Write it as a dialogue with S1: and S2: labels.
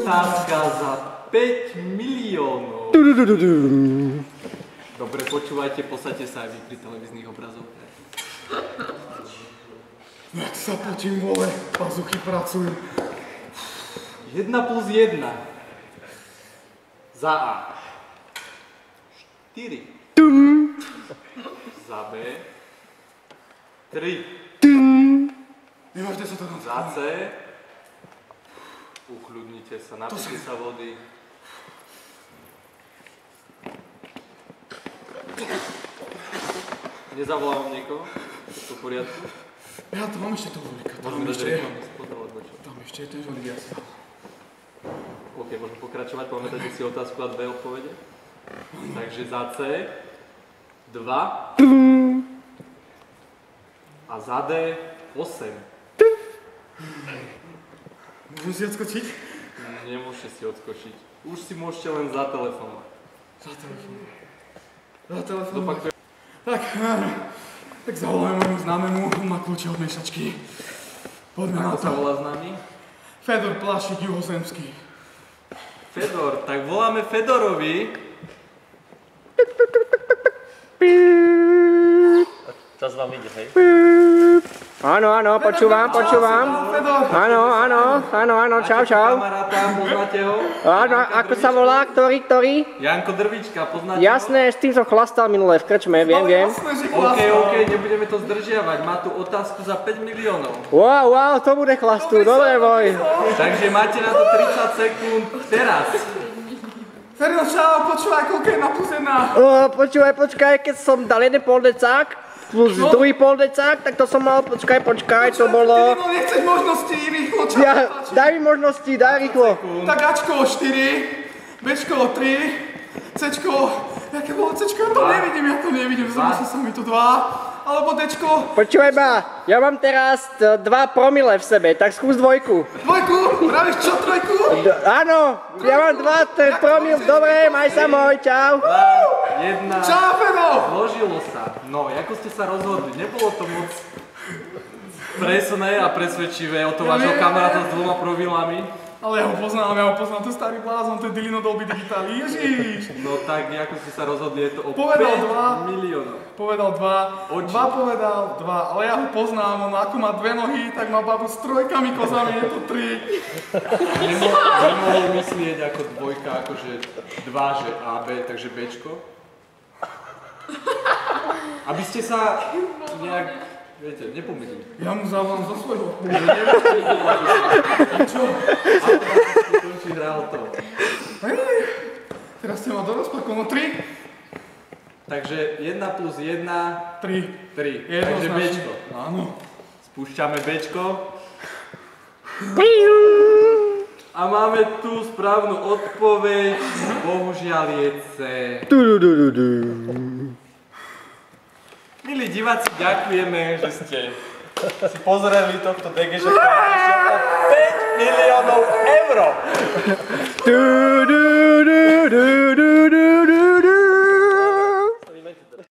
S1: Otázka za 5 miliónov. Dobre, počúvajte, posaďte sa aj vy pri televíznych obrazovkách.
S2: Jak sa potím, vole, pazuchy pracujú.
S1: 1 plus 1. Za A 4. Za B 3.
S2: Nemáš, kde sa to tam...
S1: Za C ukľudnite sa, napíte sa vody. Nezavolávam niekoho? Je to v poriadku?
S2: Ja to mám ešte toho žolíka.
S1: Môžeme dať reklamu, spodovať bočo.
S2: Tam ešte je ten žolík, ja si dal.
S1: OK, môžeme pokračovať, pamätáte si otázku a 2 odpovede? Takže za C 2 a za D 8.
S2: Môžem si odskočiť?
S1: Nemôžete si odskočiť. Už si môžete len zatelefonovať.
S2: Zatelefonovať. Tak zavoláme môjmu známemu, on má kľúče od miešačky. Poďme na
S1: Ako
S2: to.
S1: sa volá známy?
S2: Fedor Plášik, juhozemský.
S1: Fedor, tak voláme Fedorovi.
S3: Čas vám ide, hej?
S4: Áno, počúvam. Áno, čau.
S1: Kamaráta, poznáte ho?
S4: Áno, ako sa volá, ktorý?
S1: Janko Drvička, poznáte ho?
S4: Jasné, s tým som chlastal minule v krčme, viem.
S1: OK, nebudeme to zdržiavať, má tu otázku za 5 miliónov.
S4: Wow, to bude chlastu, dobre boj.
S1: Takže máte na to 30 sekúnd teraz.
S2: Ferno, čau, počúvaj, koľko je na plus 1?
S4: Počkaj, keď som dal jeden pol decák, plus druhý pol decák, tak to som mal, počkaj, to bolo...
S2: Ty nechceš možnosti, rýchlo, čau.
S4: Daj mi možnosti, daj rýchlo.
S2: Tak Ačko 4, Bčko 3, Cčko, jaké bolo Cčko, ja to nevidím, zase sa mi tu 2, alebo Dčko.
S4: Počúvaj ma, ja mám teraz 2 promile v sebe, tak skús 2.
S2: Dvojku, pravíš čo, 3?
S4: Áno, ja mám 2 promil, dobre, maj sa môj, čau.
S1: 1.
S2: Čau, Feno.
S1: Zložilo sa. No, ako ste sa rozhodli? Nebolo to moc presné a presvedčivé o to vášho kamaráta s 2 promilami.
S2: Ale ja ho poznám, to je starý blázon, to je Dilino Dolby Digital, ježiš.
S1: No tak, ako ste sa rozhodli, je to o
S2: Povedal
S1: 5 miliónov.
S2: Povedal 2,
S1: Oči.
S2: 2 povedal 2, ale ja ho poznám, on ako má 2 nohy, tak má babu s 3 kozami, je to 3.
S1: Nemohol myslieť ako 2, akože 2, že A, B, takže Bčko. Aby ste sa nejak, viete, nepomýlili.
S2: Ja mu zavolám zo svojho.
S1: Čo? Ako si hral to?
S2: Teraz ste ma do rozpakom, 3.
S1: Takže 1 plus 1,
S2: 3.
S1: 3. Takže Bčko.
S2: Áno.
S1: Spúšťame Bčko. A máme tu správnu odpoveď. Bohužiaľ je C. Milí diváci, ďakujeme, že ste si pozreli tohto DGŽ, ktorý išiel o 5 miliónov eur.